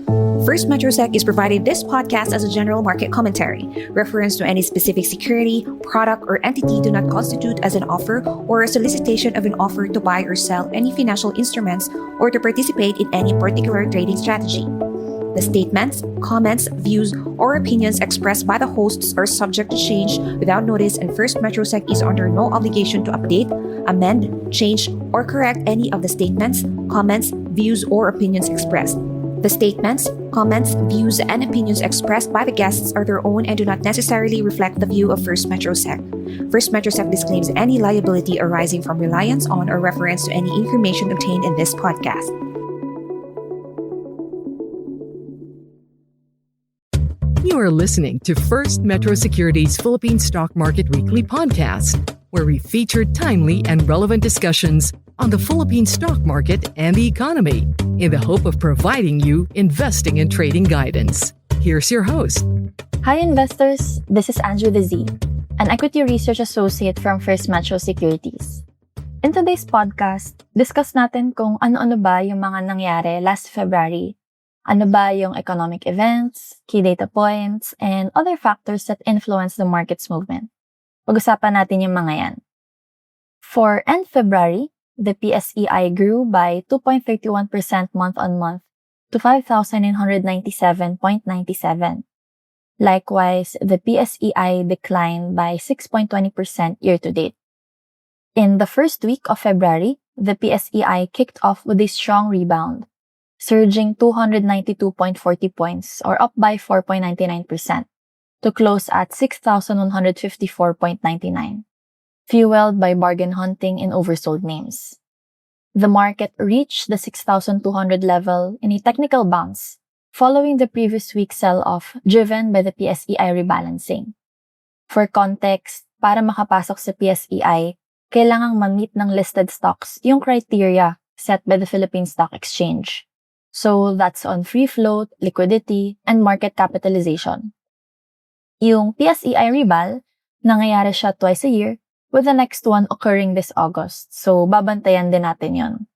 FirstMetroSec is providing this podcast as a general market commentary. Reference to any specific security, product, or entity do not constitute as an offer or a solicitation of an offer to buy or sell any financial instruments or to participate in any particular trading strategy. The statements, comments, views, or opinions expressed by the hosts are subject to change without notice, and FirstMetroSec is under no obligation to update, amend, change, or correct any of the statements, comments, views, or opinions expressed. The statements, comments, views, and opinions expressed by the guests are their own and do not necessarily reflect the view of FirstMetroSec. FirstMetroSec disclaims any liability arising from reliance on or reference to any information obtained in this podcast. You are listening to First Metro Securities Philippine Stock Market Weekly podcast, where we feature timely and relevant discussions on the Philippine stock market and the economy in the hope of providing you investing and trading guidance. Here's your host. Hi investors, this is Anjz, an equity research associate from First Metro Securities. In today's podcast, discuss natin kung ano-ano ba yung mga nangyari last February. Ano ba yung economic events, key data points, and other factors that influence the market's movement. Pag-usapan natin yung mga yan. For end February, the PSEi grew by 2.31% month-on-month to 5,997.97. Likewise, the PSEi declined by 6.20% year-to-date. In the first week of February, the PSEi kicked off with a strong rebound, surging 292.40 points or up by 4.99% to close at 6,154.99, fueled by bargain hunting in oversold names. The market reached the 6,200 level in a technical bounce following the previous week's sell-off driven by the PSEi rebalancing. For context, para makapasok sa PSEi, kailangang ma-meet ng listed stocks yung criteria set by the Philippine Stock Exchange. So that's on free float, liquidity, and market capitalization. Yung PSEi rebal, nangyayari siya twice a year, with the next one occurring this August. So babantayan din natin yun.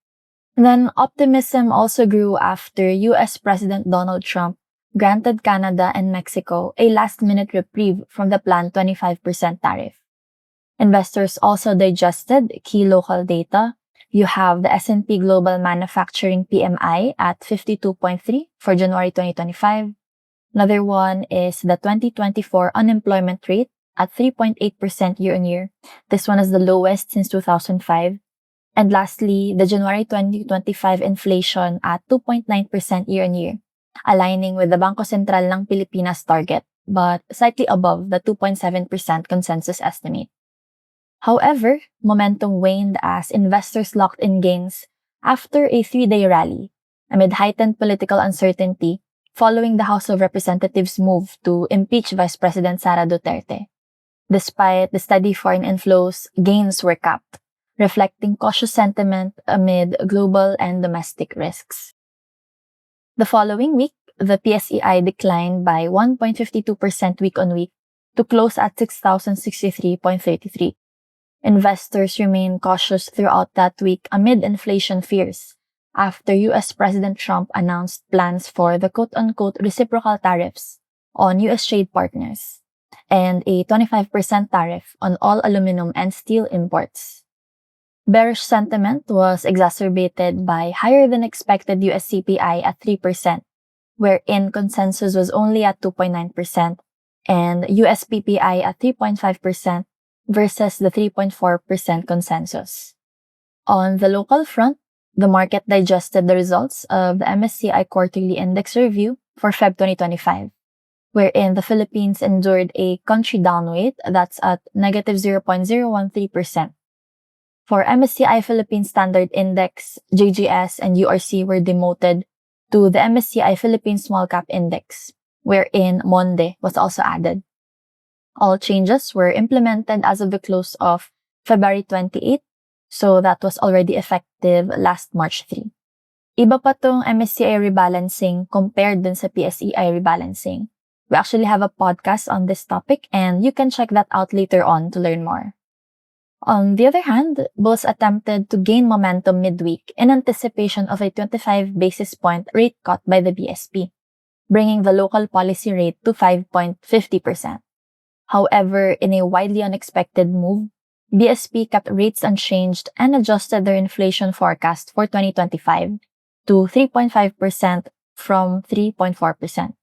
Then optimism also grew after US President Donald Trump granted Canada and Mexico a last-minute reprieve from the planned 25% tariff. Investors also digested key local data. You have the S&P Global Manufacturing PMI at 52.3 for January 2025. Another one is the 2024 unemployment rate at 3.8% year-on-year. This one is the lowest since 2005. And lastly, the January 2025 inflation at 2.9% year-on-year, aligning with the Bangko Sentral ng Pilipinas target, but slightly above the 2.7% consensus estimate. However, momentum waned as investors locked in gains after a 3-day rally amid heightened political uncertainty following the House of Representatives' move to impeach Vice President Sara Duterte. Despite the steady foreign inflows, gains were capped, reflecting cautious sentiment amid global and domestic risks. The following week, the PSEi declined by 1.52% week-on-week to close at 6,063.33. Investors remained cautious throughout that week amid inflation fears after US President Trump announced plans for the quote-unquote reciprocal tariffs on US trade partners and a 25% tariff on all aluminum and steel imports. Bearish sentiment was exacerbated by higher-than-expected US CPI at 3%, wherein consensus was only at 2.9%, and US PPI at 3.5%, versus the 3.4% consensus. On the local front, the market digested the results of the MSCI quarterly index review for Feb 2025, wherein the Philippines endured a country downweight that's at negative 0.013%. For MSCI Philippine Standard Index, JGS and URC were demoted to the MSCI Philippine Small Cap Index, wherein Monde was also added. All changes were implemented as of the close of February 28, so that was already effective last March 3. Iba pa tong MSCI rebalancing compared dun sa PSEi rebalancing. We actually have a podcast on this topic and you can check that out later on to learn more. On the other hand, bulls attempted to gain momentum midweek in anticipation of a 25 basis point rate cut by the BSP, bringing the local policy rate to 5.50%. However, in a widely unexpected move, BSP kept rates unchanged and adjusted their inflation forecast for 2025 to 3.5% from 3.4%.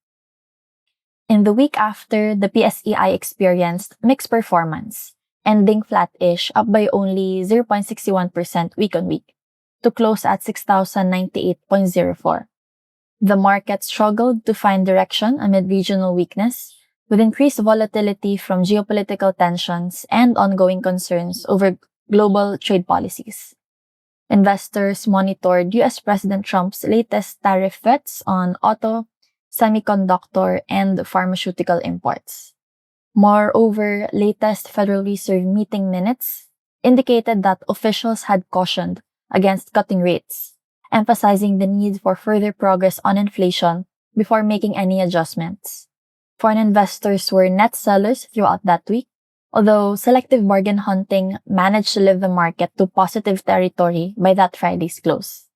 In the week after, the PSEi experienced mixed performance, ending flat-ish, up by only 0.61% week-on-week, to close at 6,098.04. The market struggled to find direction amid regional weakness, with increased volatility from geopolitical tensions and ongoing concerns over global trade policies. Investors monitored U.S. President Trump's latest tariff threats on auto, semiconductor, and pharmaceutical imports. Moreover, latest Federal Reserve meeting minutes indicated that officials had cautioned against cutting rates, emphasizing the need for further progress on inflation before making any adjustments. Foreign investors were net sellers throughout that week, although selective bargain hunting managed to lift the market to positive territory by that Friday's close.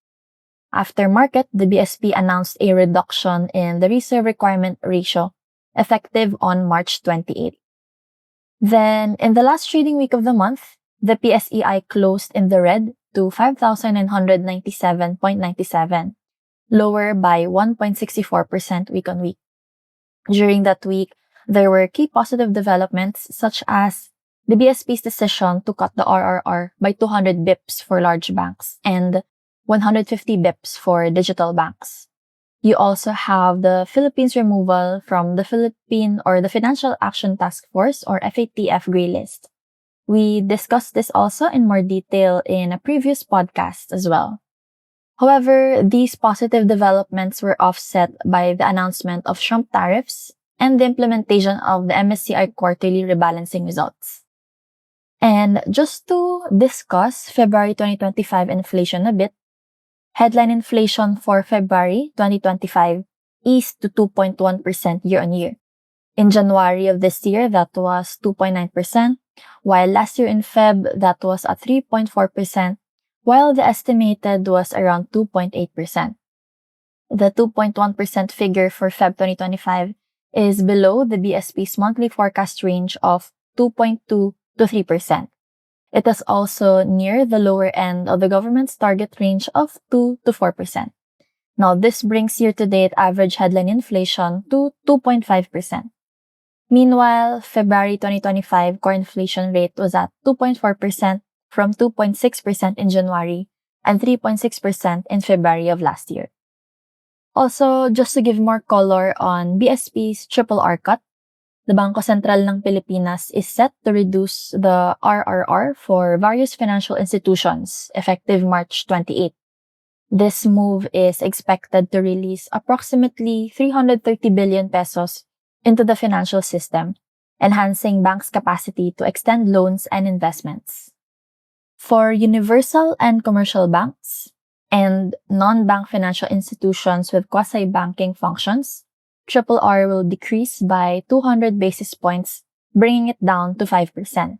After market, the BSP announced a reduction in the reserve requirement ratio effective on March 28. Then, in the last trading week of the month, the PSEi closed in the red to 5,997.97, lower by 1.64% week-on-week. During that week, there were key positive developments such as the BSP's decision to cut the RRR by 200 bips for large banks and 150 bips for digital banks. You also have the Philippines removal from the Financial Action Task Force or FATF gray list. We discussed this also in more detail in a previous podcast as well. However, these positive developments were offset by the announcement of Trump tariffs and the implementation of the MSCI quarterly rebalancing results. And just to discuss February 2025 inflation a bit, headline inflation for February 2025 eased to 2.1% year-on-year. In January of this year, that was 2.9%, while last year in Feb, that was at 3.4%, while the estimated was around 2.8%. The 2.1% figure for Feb 2025 is below the BSP's monthly forecast range of 2.2 to 3%. It is also near the lower end of the government's target range of 2 to 4%. Now, this brings year-to-date average headline inflation to 2.5%. Meanwhile, February 2025 core inflation rate was at 2.4% from 2.6% in January and 3.6% in February of last year. Also, just to give more color on BSP's RRR cut, the Bangko Sentral ng Pilipinas is set to reduce the RRR for various financial institutions effective March 28. This move is expected to release approximately 330 billion pesos into the financial system, enhancing banks' capacity to extend loans and investments. For universal and commercial banks and non-bank financial institutions with quasi-banking functions, RRR will decrease by 200 basis points, bringing it down to 5%.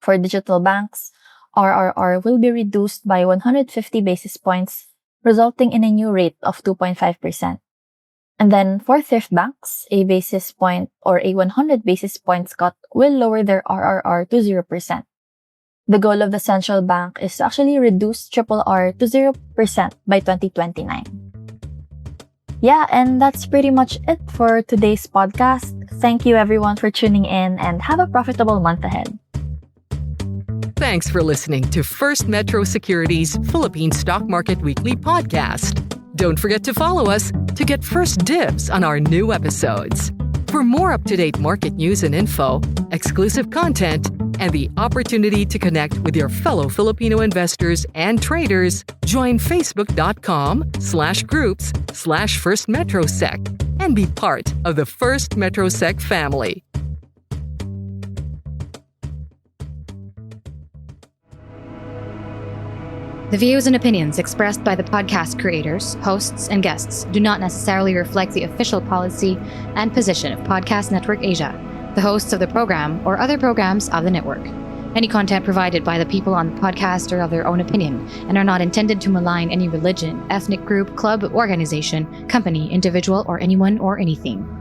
For digital banks, RRR will be reduced by 150 basis points, resulting in a new rate of 2.5%. And then for thrift banks, a basis point or a 100 basis points cut will lower their RRR to 0%. The goal of the central bank is to actually reduce RRR to 0% by 2029. Yeah, and that's pretty much it for today's podcast. Thank you everyone for tuning in and have a profitable month ahead. Thanks for listening to First Metro Securities Philippine Stock Market Weekly podcast. Don't forget to follow us to get first dibs on our new episodes. For more up-to-date market news and info, exclusive content, and the opportunity to connect with your fellow Filipino investors and traders, join facebook.com/groups/FirstMetroSec and be part of the First MetroSec family. The views and opinions expressed by the podcast creators, hosts, and guests do not necessarily reflect the official policy and position of Podcast Network Asia, the hosts of the program, or other programs of the network. Any content provided by the people on the podcast are of their own opinion and are not intended to malign any religion, ethnic group, club, organization, company, individual, or anyone or anything.